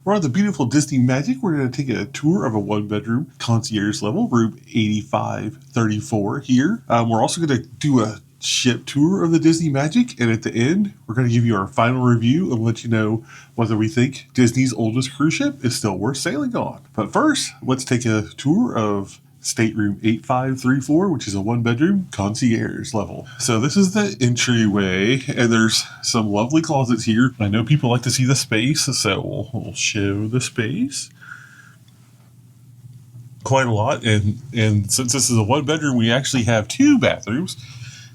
We're on the beautiful Disney Magic. We're going to take a tour of a one-bedroom concierge level, room 8534 here. We're also going to do a ship tour of the Disney Magic, and at the end, we're going to give you our final review and let you know whether we think Disney's oldest cruise ship is still worth sailing on. But first, let's take a tour of Stateroom 8534, which is a one-bedroom concierge level. So this is the entryway, and there's some lovely closets here. I know people like to see the space, so we'll show the space quite a lot. And since this is a one-bedroom, we actually have two bathrooms.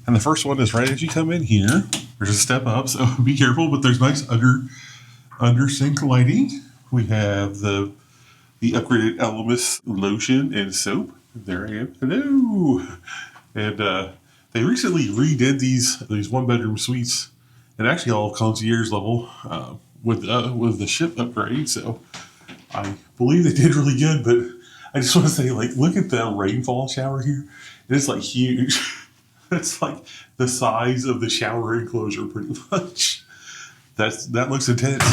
And the first one is right as you come in here. There's a step up, so be careful, but there's nice under sink lighting. We have the upgraded Elemis lotion and soap. There I am. Hello. And they recently redid these one-bedroom suites, and actually all concierge level with the ship upgrade. So I believe they did really good. But I just want to say, like, look at the rainfall shower here. It's like huge. It's like the size of the shower enclosure, pretty much. That looks intense.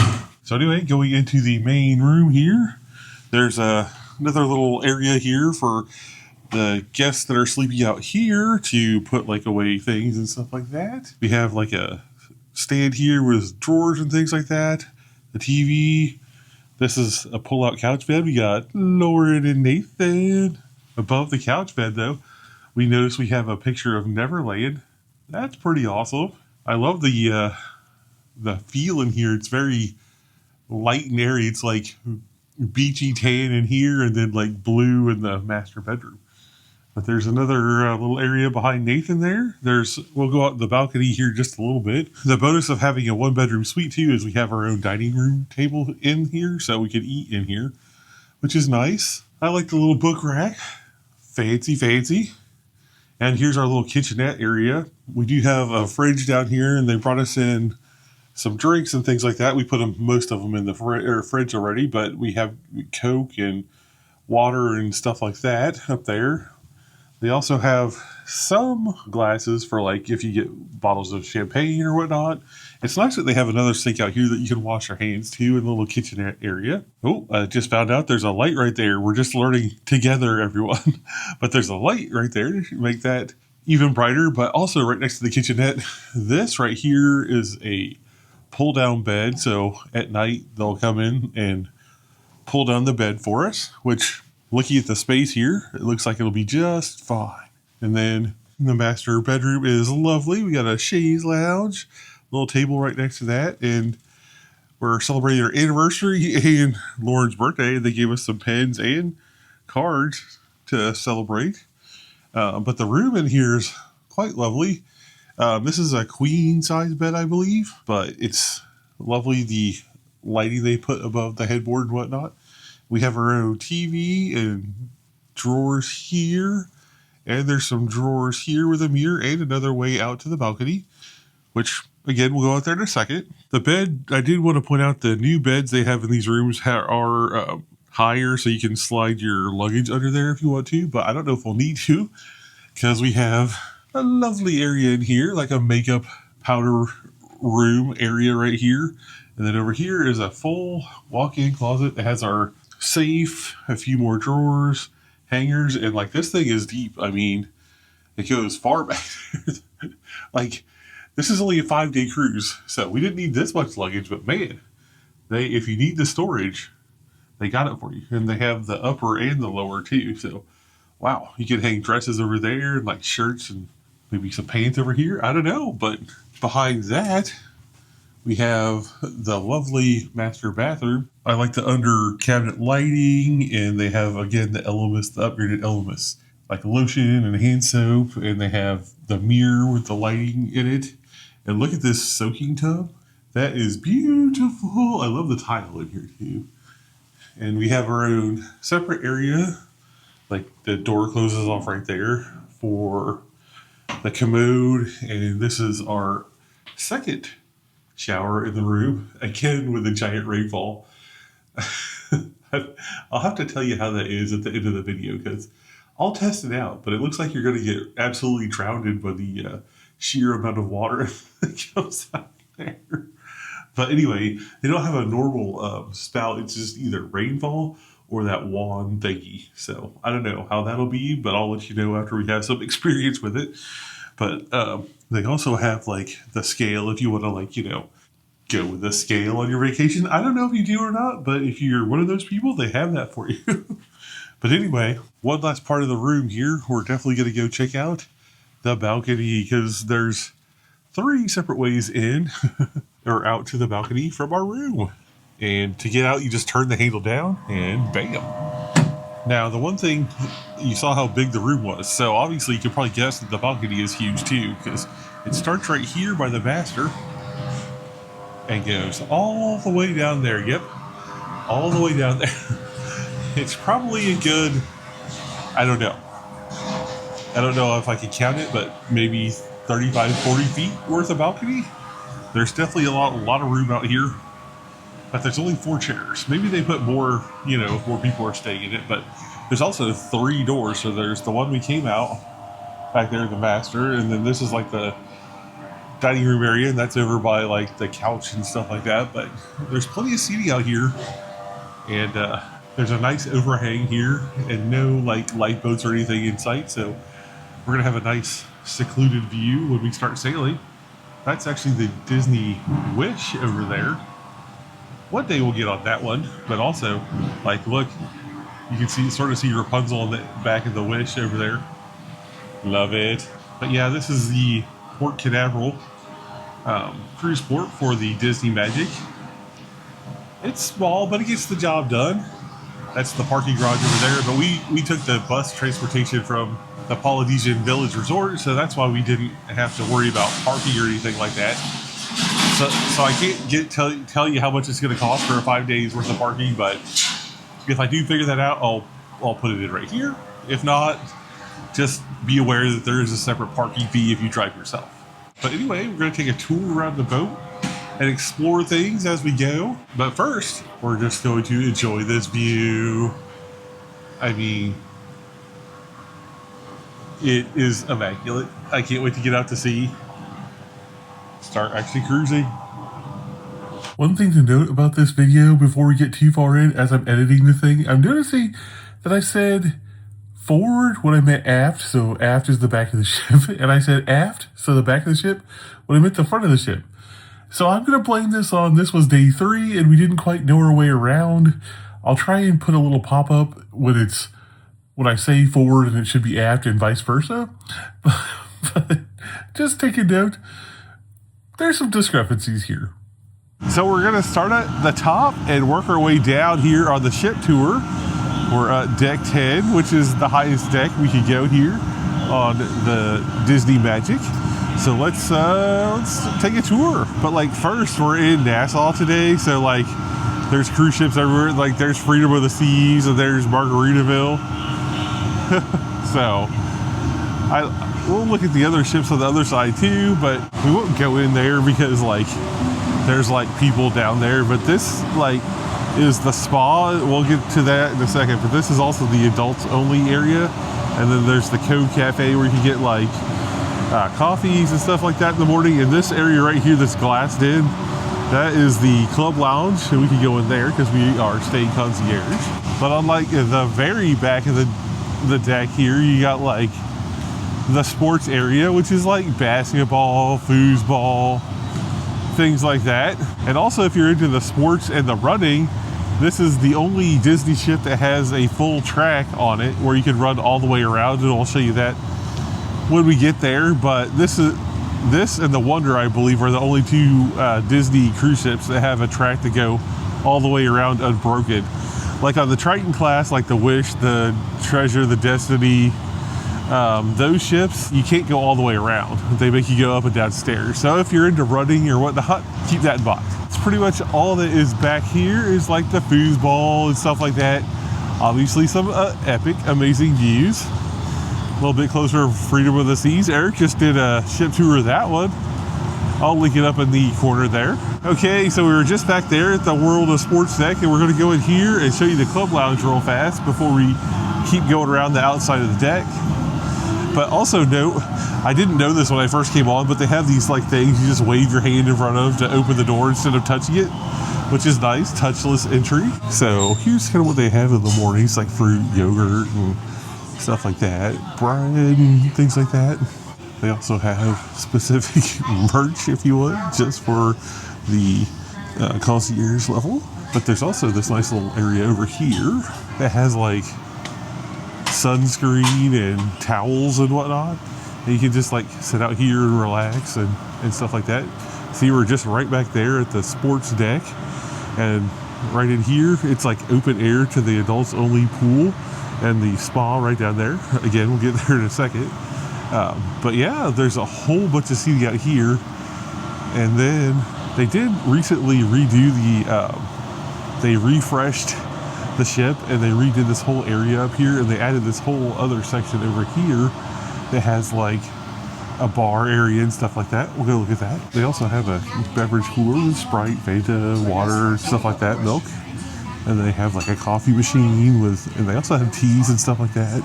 So anyway, going into the main room here. There's another little area here for the guests that are sleeping out here to put like away things and stuff like that. We have like a stand here with drawers and things like that. The TV. This is a pull-out couch bed. We got Lauren and Nathan. Above the couch bed, though, we notice we have a picture of Neverland. That's pretty awesome. I love the feel in here. It's very light and airy. It's like beachy tan in here and then like blue in the master bedroom. But there's another little area behind Nathan there. We'll go out the balcony here just a little bit. The bonus of having a one-bedroom suite too is we have our own dining room table in here, so we can eat in here, which is nice. I like the little book rack. Fancy. And here's our little kitchenette area. We do have a fridge down here, and they brought us in some drinks and things like that. We put most of them in the fridge already, but we have Coke and water and stuff like that up there. They also have some glasses for like if you get bottles of champagne or whatnot. It's nice that they have another sink out here that you can wash your hands to in the little kitchenette area. Oh, I just found out there's a light right there. We're just learning together, everyone. But there's a light right there to make that even brighter. But also right next to the kitchenette, this right here is a pull-down bed. So at night, they'll come in and pull down the bed for us, which, looking at the space here, it looks like it'll be just fine. And then the master bedroom is lovely. We got a chaise lounge, little table right next to that, and we're celebrating our anniversary and Lauren's birthday. They gave us some pens and cards to celebrate. But the room in here is quite lovely. This is a queen-size bed, I believe, but it's lovely, the lighting they put above the headboard and whatnot. We have our own TV and drawers here, and there's some drawers here with a mirror and another way out to the balcony, which, again, we'll go out there in a second. The bed, I did want to point out the new beds they have in these rooms are higher, so you can slide your luggage under there if you want to, but I don't know if we'll need to, because we have a lovely area in here, like a makeup powder room area right here. And then over here is a full walk-in closet that has our safe, a few more drawers, hangers, and like this thing is deep. I mean, it goes far back. Like, this is only a 5-day cruise, so we didn't need this much luggage, but man, if you need the storage, they got it for you. And they have the upper and the lower too, so wow, you can hang dresses over there and like shirts and maybe some pants over here. I don't know, but behind that, we have the lovely master bathroom. I like the under cabinet lighting, and they have, again, the upgraded Elemis, like lotion and hand soap, and they have the mirror with the lighting in it. And look at this soaking tub. That is beautiful. I love the tile in here too. And we have our own separate area, like the door closes off right there for the commode, and this is our second shower in the room, again with a giant rainfall. I'll have to tell you how that is at the end of the video, because I'll test it out, but it looks like you're going to get absolutely drowned by the sheer amount of water that comes out there. But anyway, they don't have a normal spout. It's just either rainfall or that wand thingy. So I don't know how that'll be, but I'll let you know after we have some experience with it. But they also have like the scale if you want to, like, you know, go with the scale on your vacation. I don't know if you do or not, but if you're one of those people, they have that for you. But anyway, one last part of the room here, we're definitely going to go check out the balcony because there's 3 separate ways in or out to the balcony from our room. And to get out, you just turn the handle down and bam. Now, the one thing, you saw how big the room was. So obviously you can probably guess that the balcony is huge too, because it starts right here by the master and goes all the way down there. Yep, all the way down there. It's probably a good, I don't know if I can count it, but maybe 35, 40 feet worth of balcony. There's definitely a lot of room out here, but there's only 4 chairs. Maybe they put more, you know, if more people are staying in it, but there's also 3 doors. So there's the one we came out back there in the master, and then this is like the dining room area, and that's over by like the couch and stuff like that. But there's plenty of seating out here, and there's a nice overhang here and no like light boats or anything in sight. So we're gonna have a nice secluded view when we start sailing. That's actually the Disney Wish over there. One day we'll get on that one, but also, like, look, you can sort of see Rapunzel on the back of the Wish over there. Love it. But yeah, this is the Port Canaveral cruise port for the Disney Magic. It's small, but it gets the job done. That's the parking garage over there. But we took the bus transportation from the Polynesian Village Resort, so that's why we didn't have to worry about parking or anything like that. So I can't tell you how much it's going to cost for a 5 days worth of parking, but if I do figure that out, I'll put it in right here. If not, just be aware that there is a separate parking fee if you drive yourself. But anyway, we're going to take a tour around the boat and explore things as we go. But first, we're just going to enjoy this view. I mean, it is immaculate. I can't wait to get out to sea. Start actually cruising. One thing to note about this video before we get too far in, as I'm editing the thing, I'm noticing that I said forward when I meant aft, so aft is the back of the ship, and I said aft, so the back of the ship, when I meant the front of the ship. So I'm going to blame this on this was day 3 and we didn't quite know our way around. I'll try and put a little pop-up when I say forward and it should be aft and vice versa. But just take a note, there's some discrepancies here. So we're going to start at the top and work our way down here on the ship tour. We're at deck 10, which is the highest deck we could go here on the Disney Magic. So let's take a tour. But like first, we're in Nassau today, so like there's cruise ships everywhere. Like there's Freedom of the Seas and there's Margaritaville. So we'll look at the other ships on the other side too, but we won't go in there because like there's like people down there. But this like is the spa. We'll get to that in a second, but this is also the adults only area. And then there's the Cove Cafe where you can get like coffees and stuff like that in the morning. And this area right here that's glassed in, that is the club lounge, and we can go in there because we are staying concierge. But on like the very back of the deck here, you got like the sports area, which is like basketball, foosball, things like that. And also if you're into the sports and the running, this is the only Disney ship that has a full track on it where you can run all the way around, and I'll show you that when we get there. But this and the Wonder, I believe, are the only 2 Disney cruise ships that have a track to go all the way around unbroken. Like on the Triton class, like the Wish, the Treasure, the Destiny, those ships, you can't go all the way around. They make you go up and down stairs. So if you're into running or whatnot, keep that in mind. It's pretty much all that is back here is like the foosball and stuff like that. Obviously some epic, amazing views. A little bit closer to Freedom of the Seas. Eric just did a ship tour of that one. I'll link it up in the corner there. Okay, so we were just back there at the World of Sports deck, and we're going to go in here and show you the club lounge real fast before we keep going around the outside of the deck. But also note, I didn't know this when I first came on, but they have these like things you just wave your hand in front of to open the door instead of touching it, which is nice, touchless entry. So here's kind of what they have in the mornings, like fruit, yogurt, and stuff like that, bread and things like that. They also have specific merch, if you would, just for the concierge level. But there's also this nice little area over here that has like sunscreen and towels and whatnot. And you can just like sit out here and relax and stuff like that. See, we're just right back there at the sports deck. And right in here, it's like open air to the adults only pool and the spa right down there. Again, we'll get there in a second. But yeah, there's a whole bunch of seating out here. And then they did recently redo they refreshed the ship and they redid this whole area up here, and they added this whole other section over here that has like a bar area and stuff like that. We'll go look at that. They also have a beverage cooler with Sprite, Fanta, water, stuff like that, milk. And they have like a coffee machine and they also have teas and stuff like that.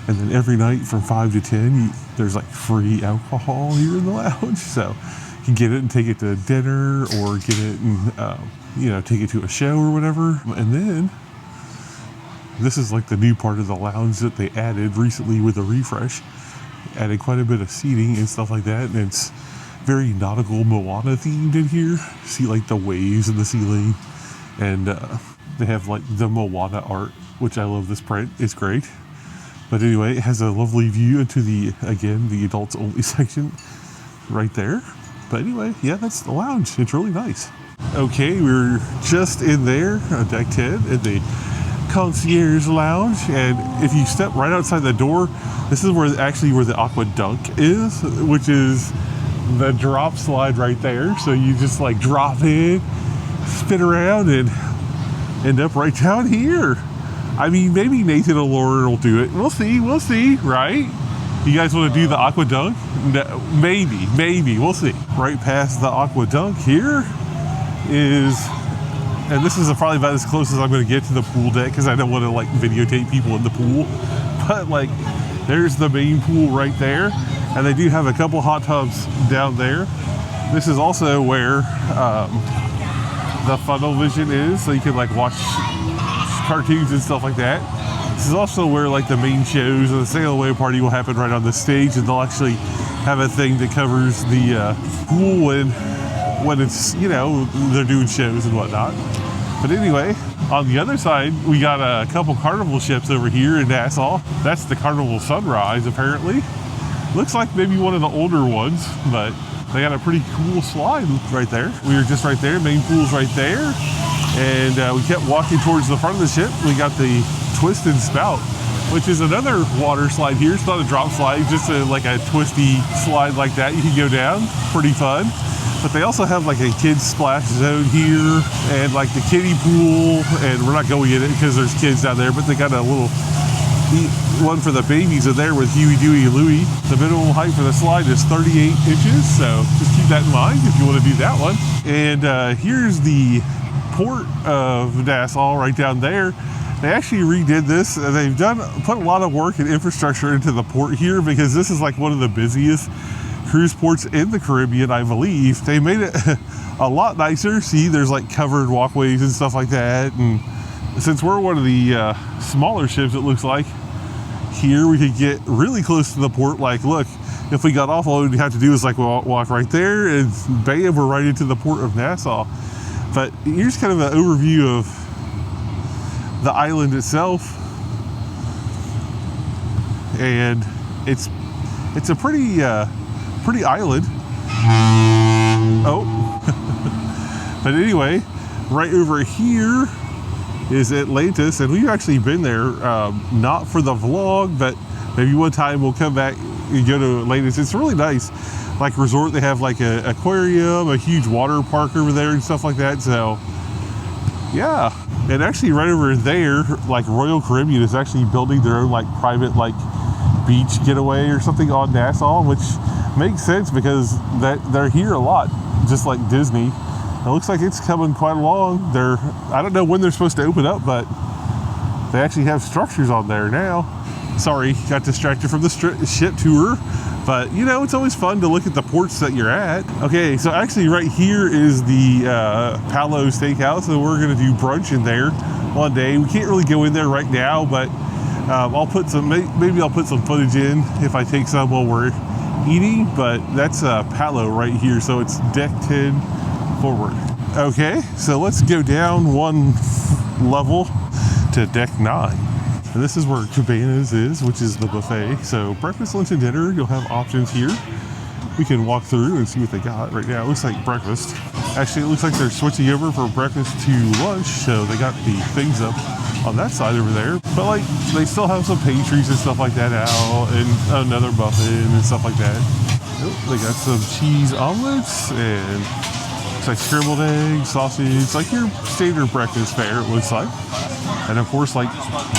And then every night from 5 to 10, there's like free alcohol here in the lounge. So you can get it and take it to dinner, or get it and, take it to a show or whatever. And then this is like the new part of the lounge that they added recently with a refresh. Added quite a bit of seating and stuff like that. And it's very nautical Moana themed in here. See like the waves in the ceiling. And they have like the Moana art, which I love this print. It's great. But anyway, it has a lovely view into the adults only section right there. But anyway, yeah, that's the lounge. It's really nice. Okay, we're just in there on deck 10 in the concierge lounge. And if you step right outside the door, this is where the aqua dunk is, which is the drop slide right there. So you just like drop in, spin around, and end up right down here. I mean, maybe Nathan or Lauren will do it. We'll see, right? You guys want to do the aqua dunk? No, maybe, we'll see. Right past the aqua dunk here is, and this is probably about as close as I'm going to get to the pool deck, because I don't want to like videotape people in the pool. But like, there's the main pool right there. And they do have a couple hot tubs down there. This is also where the funnel vision is, so you can like watch cartoons and stuff like that. This is also where like the main shows and the sail away party will happen right on the stage, and they'll actually have a thing that covers the pool when it's, they're doing shows and whatnot. But anyway, on the other side, we got a couple carnival ships over here in Nassau. That's the Carnival Sunrise, apparently. Looks like maybe one of the older ones, but they got a pretty cool slide right there. We were just right there, main pool's right there. And we kept walking towards the front of the ship. We got the Twist and Spout, which is another water slide here. It's not a drop slide, it's just like a twisty slide like that. You can go down, pretty fun. But they also have like a kids splash zone here and like the kiddie pool. And we're not going in it because there's kids down there, but they got a little one for the babies in there with Huey, Dewey, and Louie. The minimum height for the slide is 38 inches. So just keep that in mind if you want to do that one. And here's the port of Nassau right down there. They actually redid this. They've put a lot of work and infrastructure into the port here, because this is like one of the busiest cruise ports in the Caribbean, I believe. They made it a lot nicer. See, there's like covered walkways and stuff like that. And since we're one of the smaller ships, it looks like, here we could get really close to the port. Like, look, if we got off, all we'd have to do is like walk right there, and bam, we're right into the port of Nassau. But here's kind of an overview of the island itself, and it's a pretty island. Oh, but anyway, right over here is Atlantis, and we've actually been there, not for the vlog, but maybe one time we'll come back and go to Atlantis. It's really nice, like resort. They have like an aquarium, a huge water park over there and stuff like that. So yeah, and actually right over there, like Royal Caribbean is actually building their own like private like beach getaway or something on Nassau, which makes sense because they're here a lot, just like Disney. It looks like it's coming quite along. I don't know when they're supposed to open up, but they actually have structures on there now. Sorry, got distracted from the ship tour. But, you know, it's always fun to look at the ports that you're at. Okay, so actually right here is the Palate Steakhouse, and we're going to do brunch in there one day. We can't really go in there right now, but I'll put some, maybe I'll put some footage in if I take some while we're eating. But that's Palate right here, so it's deck 10 forward. Okay, so let's go down one level to deck 9. And this is where Cabanas is, which is the buffet. So breakfast, lunch, and dinner, you'll have options here. We can walk through and see what they got right now. It looks like breakfast. Actually, it looks like they're switching over from breakfast to lunch. So they got the things up on that side over there. But like, they still have some pastries and stuff like that out, and another muffin and stuff like that. Oh, they got some cheese omelets and looks like scrambled eggs, sausage, like your standard breakfast fare, it looks like. And of course, like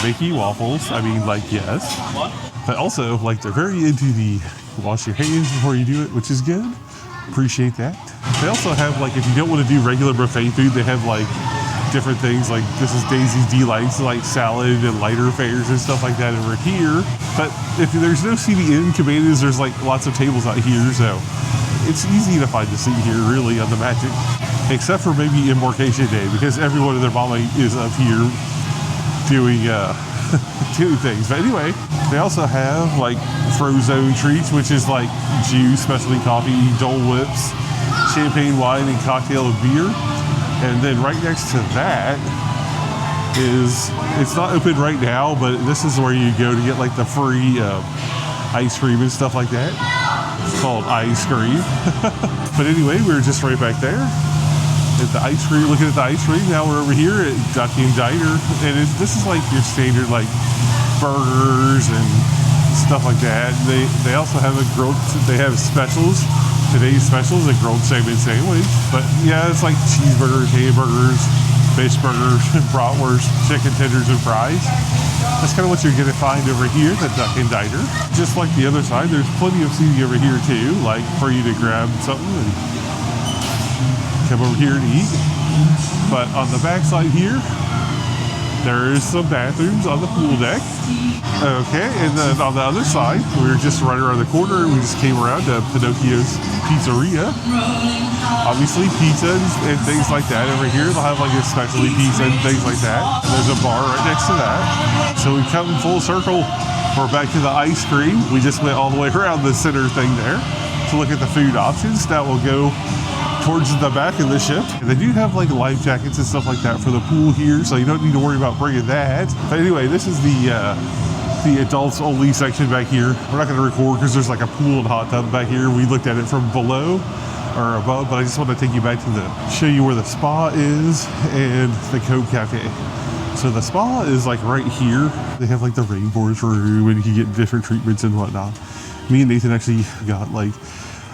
Mickey waffles. I mean, like, yes. But also, like, they're very into the wash your hands before you do it, which is good. Appreciate that. They also have, like, if you don't want to do regular buffet food, they have, like, different things. Like, this is Daisy's Delights, like salad and lighter fares and stuff like that over here. But if there's no seating in Cabanas, there's, like, lots of tables out here, so it's easy to find a seat here, really, on the Magic. Except for maybe Embarkation Day, because everyone and their mama is up here doing things. But anyway, they also have like Frozone treats, which is like juice, specialty coffee, Dole Whips, champagne, wine, and cocktail and beer. And then right next to that is, it's not open right now, but this is where you go to get like the free ice cream and stuff like that. It's called Ice Cream. But anyway, we're just right back there at the ice cream, looking at the ice cream. Now we're over here at Duck and Diner, and this is like your standard like burgers and stuff like that. They also have they have specials. Today's special is a grilled salmon sandwich, but yeah, it's like cheeseburgers, hamburgers, fish burgers, bratwurst, chicken tenders, and fries. That's kind of what you're gonna find over here at Duck and Diner. Just like the other side, there's plenty of seating over here too, like for you to grab something and come over here and eat. But on the back side here, there is some bathrooms on the pool deck. Okay, and then on the other side, we were just right around the corner. We just came around to Pinocchio's Pizzeria. Obviously, pizzas and things like that over here. They'll have like a specialty pizza and things like that. And there's a bar right next to that. So we come full circle. We're back to the ice cream. We just went all the way around the center thing there to look at the food options. Now we'll go towards the back of the ship. And they do have like life jackets and stuff like that for the pool here, so you don't need to worry about bringing that. But anyway, this is the adults only section back here. We're not going to record because there's like a pool and hot tub back here. We looked at it from below or above, but I just want to take you back to show you where the spa is and the Cove Cafe. So the spa is like right here. They have like the rainforest room and you can get different treatments and whatnot. Me and Nathan actually got like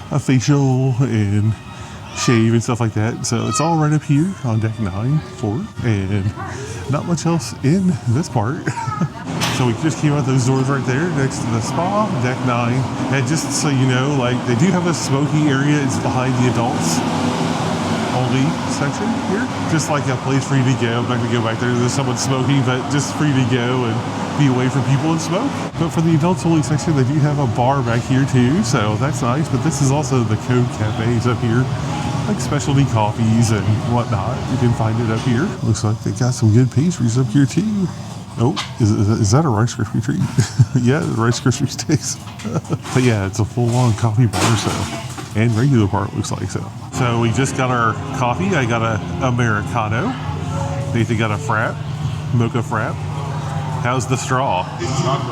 a facial and shave and stuff like that. So it's all right up here on deck 9 forward, and not much else in this part. So we just came out those doors right there next to the spa, deck 9. And just so you know, like they do have a smoking area. It's behind the adults only section here. Just like a place for you to go. I'm not gonna go back there. There's someone smoking, but just for you to go and be away from people and smoke. But for the adults only section, they do have a bar back here too, so that's nice. But this is also the Cove Cafes up here, like specialty coffees and whatnot. You can find it up here. Looks like they got some good pastries up here too. Oh, is that a Rice Krispie treat? Yeah, Rice Krispie sticks. But yeah, it's a full-on coffee bar, so, and regular bar it looks like so. So we just got our coffee. I got a Americano. Nathan got a Frap, Mocha Frap. How's the straw? It's not.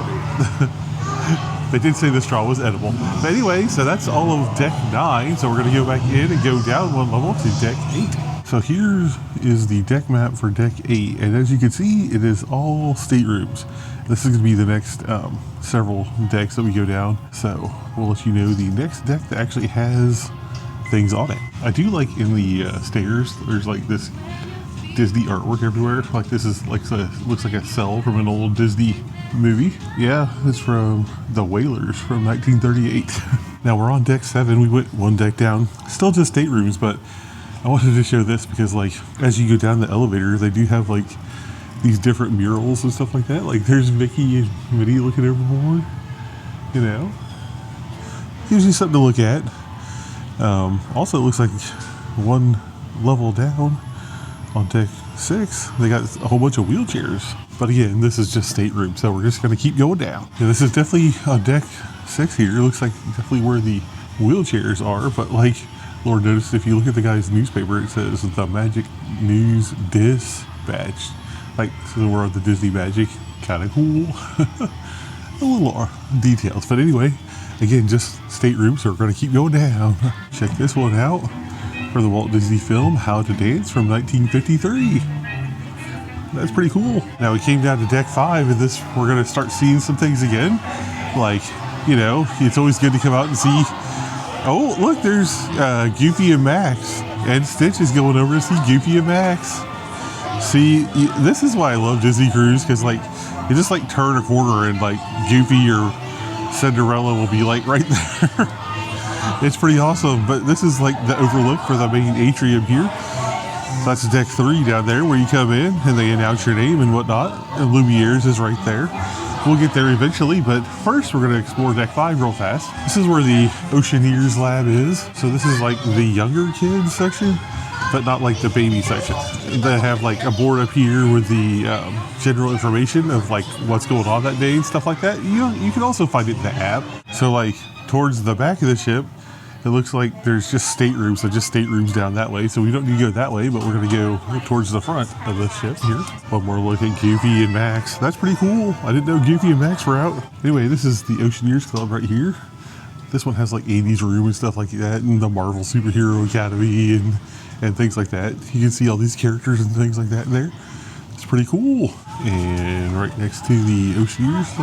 They did say the straw was edible. But anyway, so that's all of deck 9. So we're going to go back in and go down one level to deck 8. So here is the deck map for deck 8. And as you can see, it is all staterooms. This is going to be the next several decks that we go down. So we'll let you know the next deck that actually has things on it. I do like in the stairs, there's like this Disney artwork everywhere. Like this is like looks like a cell from an old Disney movie. Yeah, it's from The Whalers from 1938. Now we're on deck 7. We went one deck down. Still just staterooms, but I wanted to show this because like as you go down the elevator, they do have like these different murals and stuff like that. Like there's Mickey and Minnie looking overboard, you know. Gives you something to look at. Also, it looks like one level down on deck 6, they got a whole bunch of wheelchairs. But again, this is just stateroom, so we're just going to keep going down. Yeah, this is definitely on deck 6 here. It looks like definitely where the wheelchairs are, but like Lord noticed, if you look at the guy's newspaper, it says the Magic News Dispatch. Like, so we're on the Disney Magic. Kind of cool. A little details, but anyway, again, just stateroom, so we're going to keep going down. Check this one out for the Walt Disney film How to Dance from 1953. That's pretty cool. Now we came down to deck 5, and this we're going to start seeing some things again. Like, you know, it's always good to come out and see. Oh, look, there's Goofy and Max. And Stitch is going over to see Goofy and Max. See, this is why I love Disney Cruise, because like you just like turn a corner and like Goofy or Cinderella will be like right there. It's pretty awesome. But this is like the overlook for the main atrium here. So that's deck 3 down there where you come in and they announce your name and whatnot. And Lumière's is right there. We'll get there eventually, but first we're going to explore deck 5 real fast. This is where the Oceaneers lab is. So this is like the younger kids section, but not like the baby section. They have like a board up here with the general information of like what's going on that day and stuff like that. You can also find it in the app. So like towards the back of the ship, it looks like there's just staterooms, so just staterooms down that way. So we don't need to go that way, but we're going to go towards the front of the ship here. One more look at Goofy and Max. That's pretty cool. I didn't know Goofy and Max were out. Anyway, this is the Oceaneers Club right here. This one has like 80s room and stuff like that, and the Marvel Superhero Academy and things like that. You can see all these characters and things like that in there. It's pretty cool. And right next to the Oceaneers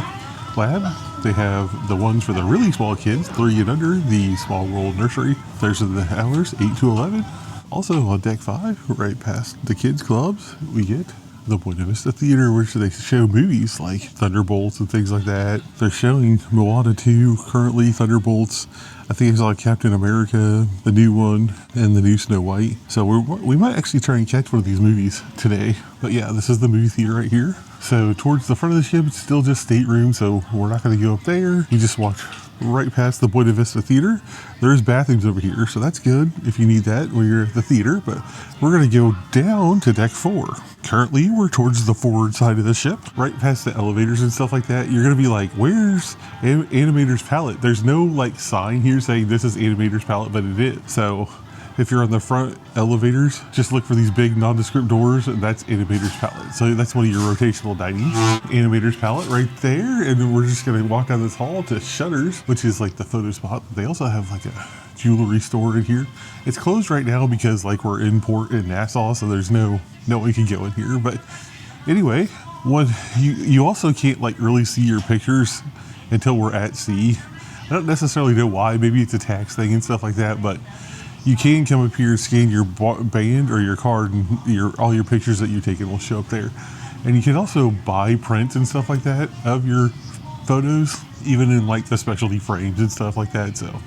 lab, they have the ones for the really small kids, 3 and under, the Small World Nursery. There's the hours, 8 to 11. Also on deck 5, right past the kids' clubs, we get the Buena Vista Theatre, which they show movies like Thunderbolts and things like that. They're showing Moana 2 currently, Thunderbolts. I think it's like Captain America, the new one, and the new Snow White. So we might actually try and catch one of these movies today. But yeah, this is the movie theater right here. So towards the front of the ship, it's still just stateroom, so we're not going to go up there. We just walk right past the Buena Vista Theatre. There's bathrooms over here, so that's good if you need that when you're at the theater. But we're going to go down to deck 4. Currently, we're towards the forward side of the ship, right past the elevators and stuff like that. You're going to be like, where's Animator's Palate? There's no like sign here saying this is Animator's Palate, but it is. So if you're on the front elevators, just look for these big nondescript doors, and that's Animator's Palate. So that's one of your rotational dining. Animator's Palate right there, and then we're just going to walk down this hall to Shutters, which is like the photo spot. They also have like a jewelry store in here. It's closed right now because like we're in port in Nassau, so there's no one can go in here. But anyway, what you also can't like really see your pictures until we're at sea. I don't necessarily know why. Maybe it's a tax thing and stuff like that, but you can come up here and scan your band or your card, and all your pictures that you've taken will show up there. And you can also buy prints and stuff like that of your photos, even in like the specialty frames and stuff like that. So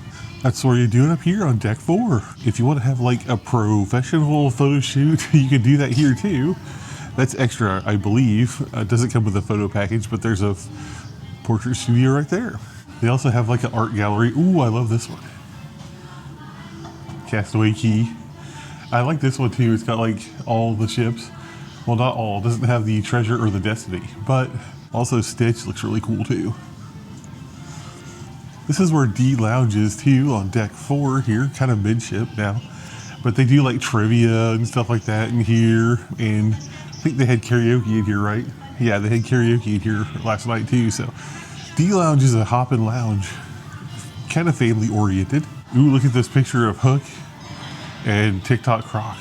that's what you're doing up here on deck 4. If you want to have like a professional photo shoot, you can do that here too. That's extra, I believe. It doesn't come with a photo package, but there's a portrait studio right there. They also have like an art gallery. Ooh, I love this one. Castaway Key. I like this one too. It's got like all the ships. Well, not all. It doesn't have the Treasure or the Destiny, but also Stitch looks really cool too. This is where D Lounge is too, on deck 4 here, kind of midship now. But they do like trivia and stuff like that in here, and I think they had karaoke in here, right? Yeah, they had karaoke in here last night too. So D Lounge is a hoppin' lounge, kind of family oriented. Ooh, look at this picture of Hook and TikTok Croc.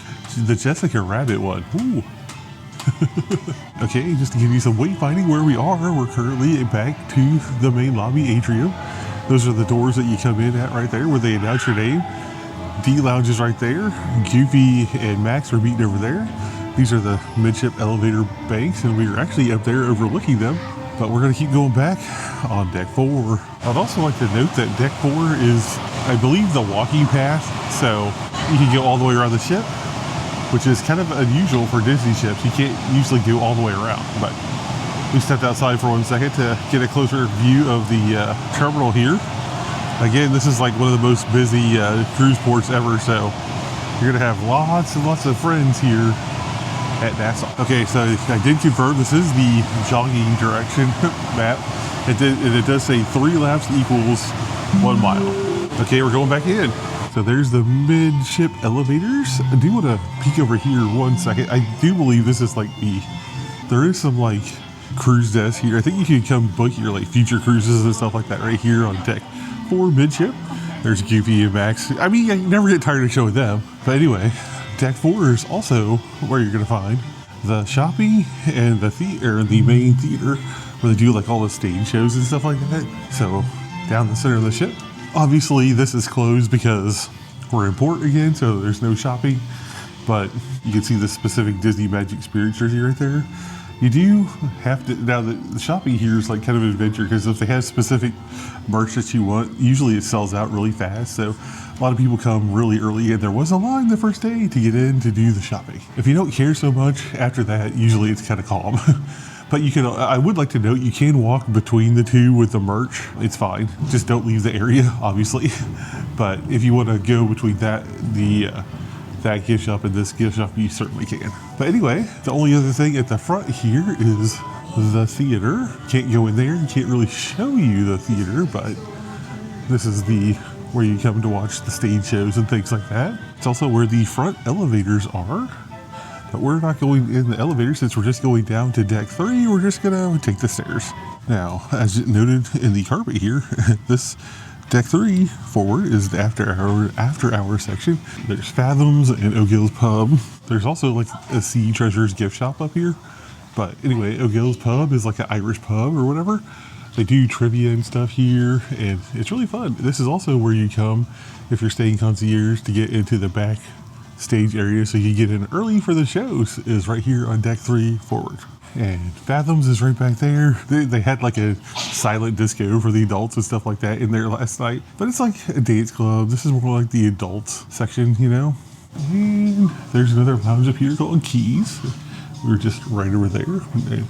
The Jessica Rabbit one. Ooh. Okay, just to give you some wayfinding where we are, we're currently back to the main lobby atrium. Those are the doors that you come in at right there where they announce your name. D Lounge is right there. Goofy and Max are meeting over there. These are the midship elevator banks, and we are actually up there overlooking them. But we're going to keep going back on deck 4. I'd also like to note that deck 4 is, I believe, the walking path. So you can go all the way around the ship. which is kind of unusual for Disney ships. You can't usually go all the way around, but we stepped outside for 1 second to get a closer view of the terminal here. Again, this is like one of the most busy cruise ports ever, so you're gonna have lots and lots of friends here at Nassau. Okay, so I did confirm this is the jogging direction map. It does say 3 laps equals 1 mile. Okay, we're going back in. So there's the midship elevators. I do want to peek over here 1 second. I do believe this is like there is some like cruise desk here. I think you can come book your like future cruises and stuff like that right here on deck 4 midship. There's Goofy and Max. I mean, I never get tired of showing them. But anyway, deck 4 is also where you're going to find the shopping and the main theater, where they do like all the stage shows and stuff like that. So down the center of the ship. Obviously this is closed because we're in port again, so there's no shopping. But you can see the specific Disney Magic Spirit jersey right there. You do have to, now the shopping here is like kind of an adventure, because if they have specific merch that you want, usually it sells out really fast. So a lot of people come really early, and there was a line the first day to get in to do the shopping. If you don't care so much after that, usually it's kind of calm. But you can, I would like to note, you can walk between the two with the merch. It's fine. Just don't leave the area, obviously. But if you want to go between that gift shop and this gift shop, you certainly can. But anyway, the only other thing at the front here is the theater. Can't go in there. You can't really show you the theater, but this is where you come to watch the stage shows and things like that. It's also where the front elevators are. But we're not going in the elevator since we're just going down to deck 3. We're just gonna take the stairs. Now, as noted in the carpet here, this deck 3 forward is the after hour section. There's Fathoms and O'Gill's Pub. There's also like a Sea Treasures gift shop up here. But anyway, O'Gill's Pub is like an Irish pub or whatever. They do trivia and stuff here, and it's really fun. This is also where you come if you're staying concierge to get into the back stage area, so you get in early for the shows, is right here on deck 3 forward. And Fathoms is right back there. They had like a silent disco for the adults and stuff like that in there last night, but it's like a dance club. This is more like the adults section, you know. And there's another lounge up here called Keys. We're just right over there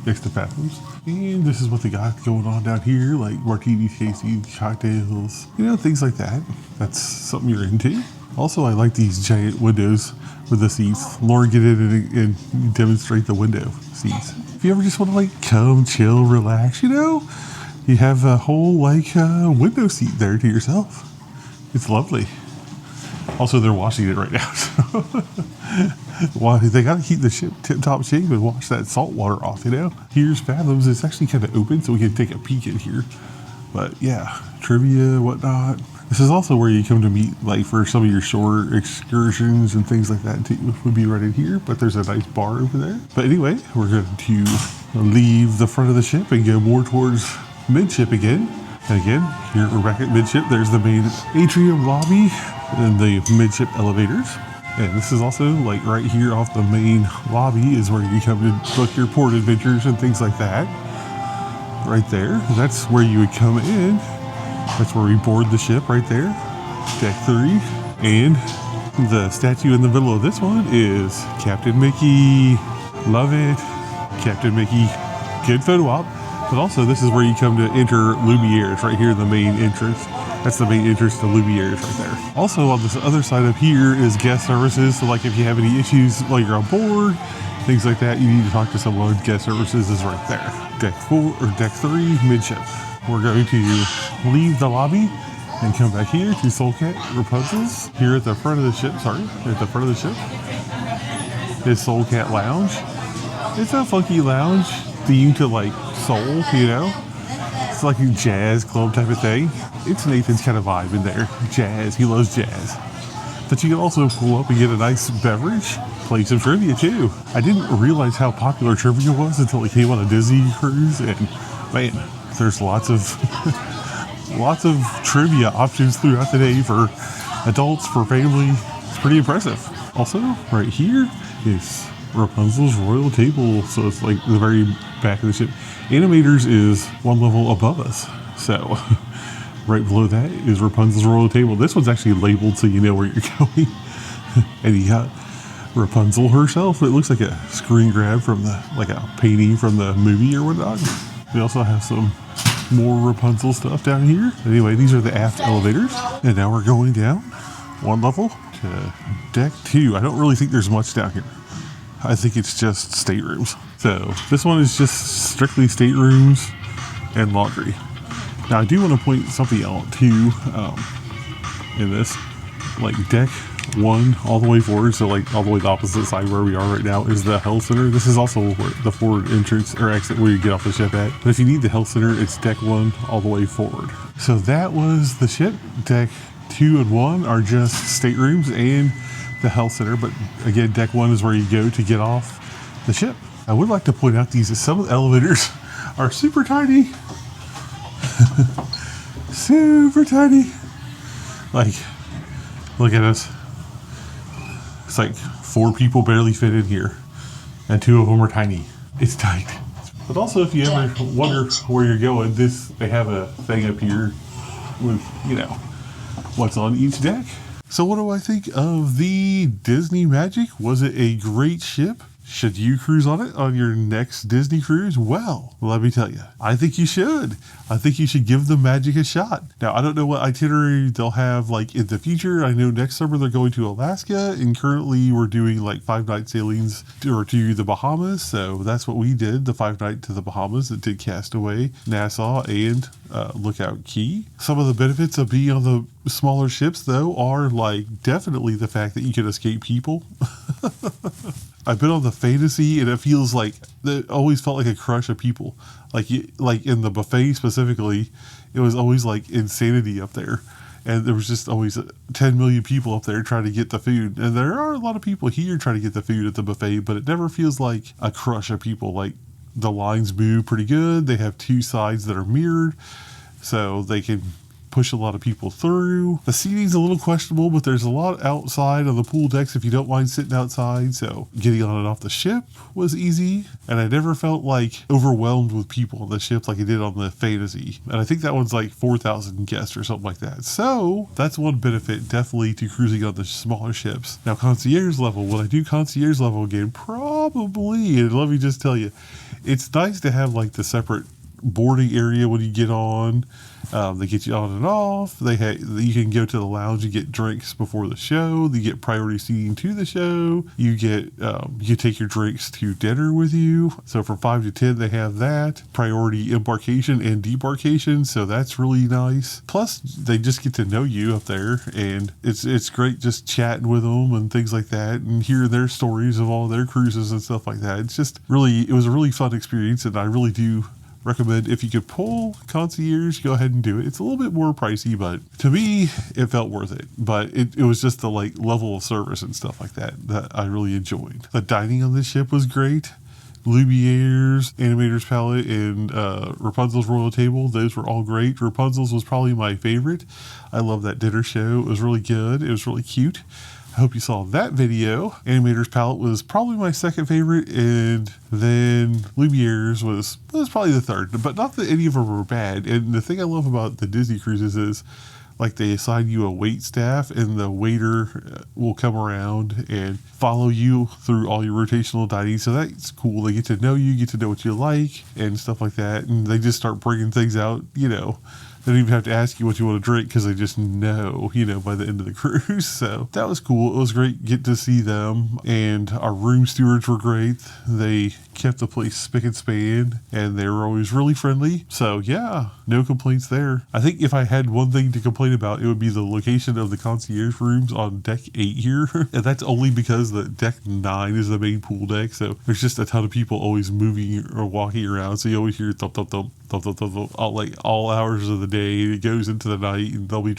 next to Fathoms. And this is what they got going on down here, like martini tasting, cocktails, you know, things like that. That's something you're into. Also, I like these giant windows with the seats. Lauren, get in and demonstrate the window seats. If you ever just want to like come, chill, relax, you know, you have a whole like window seat there to yourself. It's lovely. Also, they're washing it right now. So well, they got to keep the ship tip-top shape and wash that salt water off, you know. Here's Fathoms. It's actually kind of open, so we can take a peek in here. But yeah, trivia, whatnot. This is also where you come to meet, like, for some of your shore excursions and things like that, too, would be right in here. But there's a nice bar over there. But anyway, we're going to leave the front of the ship and go more towards midship again. And again, here we're back at midship. There's the main atrium lobby and the midship elevators. And this is also, like, right here off the main lobby is where you come to book your port adventures and things like that. Right there. That's where you would come in. That's where we board the ship right there, deck 3. And the statue in the middle of this one is Captain Mickey. Love it. Captain Mickey. Good photo op. But also, this is where you come to enter Lumière. It's right here, the main entrance. That's the main entrance to Lumière right there. Also, on this other side up here is guest services. So, like, if you have any issues while you're on board, things like that, you need to talk to someone. Guest services is right there. Deck 4 or deck 3, midship. We're going to leave the lobby and come back here to Soul Cat Rapunzel's. Here at the front of the ship, at the front of the ship is Soul Cat Lounge. It's a funky lounge themed to like soul, you know? It's like a jazz club type of thing. It's Nathan's kind of vibe in there. Jazz, he loves jazz. But you can also pull up and get a nice beverage, play some trivia too. I didn't realize how popular trivia was until it came on a Disney cruise, and man, there's lots of trivia options throughout the day for adults, for family. It's pretty impressive. Also, right here is Rapunzel's royal table. So it's like the very back of the ship. Animators is one level above us. So right below that is Rapunzel's royal table. This one's actually labeled so you know where you're going. And you got Rapunzel herself. It looks like a screen grab from like a painting from the movie or whatnot. We also have some more Rapunzel stuff down here. Anyway, these are the aft elevators. And now we're going down one level to deck 2. I don't really think there's much down here. I think it's just staterooms. So this one is just strictly staterooms and laundry. Now I do want to point something out too in this, like deck 1 all the way forward, so like all the way the opposite side where we are right now is the health center. This is also where the forward entrance or exit where you get off the ship at. But if you need the health center, it's deck 1 all the way forward. So that was the ship. Deck 2 and 1 are just staterooms and the health center, but again, deck 1 is where you go to get off the ship. I would like to point out some of the elevators are super tiny. Super tiny. Like, look at us. It's like 4 people barely fit in here, and 2 of them are tiny. It's tight. But also, if you ever wonder where you're going, they have a thing up here with, what's on each deck. So what do I think of the Disney Magic? Was it a great ship? Should you cruise on it on your next Disney cruise? Well, let me tell you, I think you should. I think you should give the Magic a shot. Now, I don't know what itinerary they'll have like in the future. I know next summer they're going to Alaska, and currently we're doing like 5-night sailings to the Bahamas. So that's what we did, the 5-night to the Bahamas. It did Castaway, Nassau, and Lookout Key. Some of the benefits of being on the smaller ships, though, are like definitely the fact that you can escape people. I've been on the Fantasy, and it feels like it always felt like a crush of people. Like in the buffet specifically, it was always like insanity up there, and there was just always 10 million people up there trying to get the food. And there are a lot of people here trying to get the food at the buffet, but it never feels like a crush of people. Like the lines move pretty good. They have 2 sides that are mirrored, so they can push a lot of people through. The seating's a little questionable, but there's a lot outside on the pool decks if you don't mind sitting outside, so getting on and off the ship was easy, and I never felt like overwhelmed with people on the ship like I did on the Fantasy. And I think that one's like 4,000 guests or something like that. So that's one benefit definitely to cruising on the smaller ships. Now, concierge level, when I do concierge level again, probably, and let me just tell you, it's nice to have like the separate boarding area when you get on. They get you on and off. You can go to the lounge and get drinks before the show. You get priority seating to the show. You take your drinks to dinner with you. So from 5 to 10, they have that priority embarkation and debarkation. So that's really nice. Plus, they just get to know you up there, and it's great just chatting with them and things like that, and hearing their stories of all their cruises and stuff like that. It was a really fun experience, and I really do recommend, if you could pull concierge, go ahead and do it. It's a little bit more pricey, but to me, it felt worth it. But it was just the like level of service and stuff like that I really enjoyed. The dining on this ship was great. Lumiere's, Animator's Palate, and Rapunzel's Royal Table, those were all great. Rapunzel's was probably my favorite. I love that dinner show. It was really good. It was really cute. I hope you saw that video. Animator's Palate was probably my second favorite, and then Lumiere's was probably the third, but not that any of them were bad. And the thing I love about the Disney cruises is like they assign you a wait staff, and the waiter will come around and follow you through all your rotational dining. So that's cool. They get to know you, get to know what you like and stuff like that. And they just start bringing things out, They don't even have to ask you what you want to drink because they just know, by the end of the cruise. So that was cool. It was great getting to see them. And our room stewards were great. They kept the place spick and span, and they were always really friendly. So yeah, no complaints there. I think if I had one thing to complain about, it would be the location of the concierge rooms on deck 8 here. And that's only because the deck 9 is the main pool deck. So there's just a ton of people always moving or walking around. So you always hear thump, thump, thump, thump, thump, thump, thump, all hours of the day. It goes into the night, and they'll be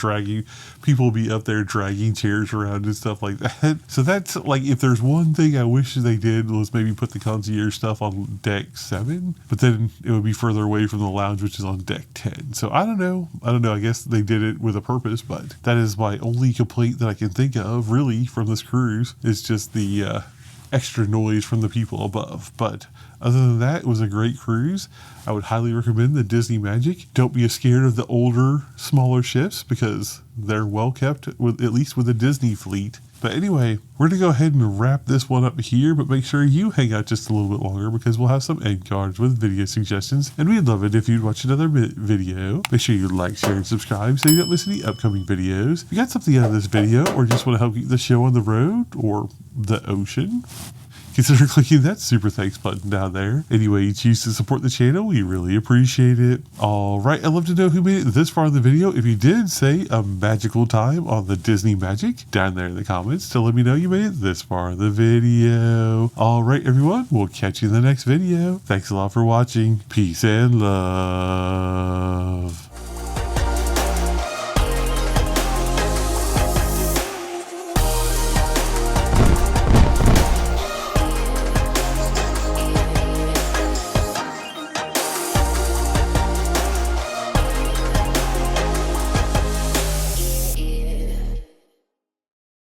people will be up there dragging chairs around and stuff like that. So that's like, if there's one thing I wish they did was maybe put the concierge stuff on deck 7, but then it would be further away from the lounge, which is on deck 10. So I don't know. I guess they did it with a purpose, but that is my only complaint that I can think of really from this cruise. It's just the extra noise from the people above. But Other than that, it was a great cruise. I would highly recommend the Disney Magic. Don't be scared of the older, smaller ships because they're well kept, at least with the Disney fleet. But anyway, we're going to go ahead and wrap this one up here, but make sure you hang out just a little bit longer because we'll have some end cards with video suggestions, and we'd love it if you'd watch another video. Make sure you like, share, and subscribe so you don't miss any upcoming videos. If you got something out of this video or just want to help keep the show on the road or the ocean, consider clicking that super thanks button down there. Anyway, you choose to support the channel, we really appreciate it. Alright, I'd love to know who made it this far in the video. If you did, say a magical time on the Disney Magic down there in the comments to let me know you made it this far in the video. Alright everyone, we'll catch you in the next video. Thanks a lot for watching. Peace and love.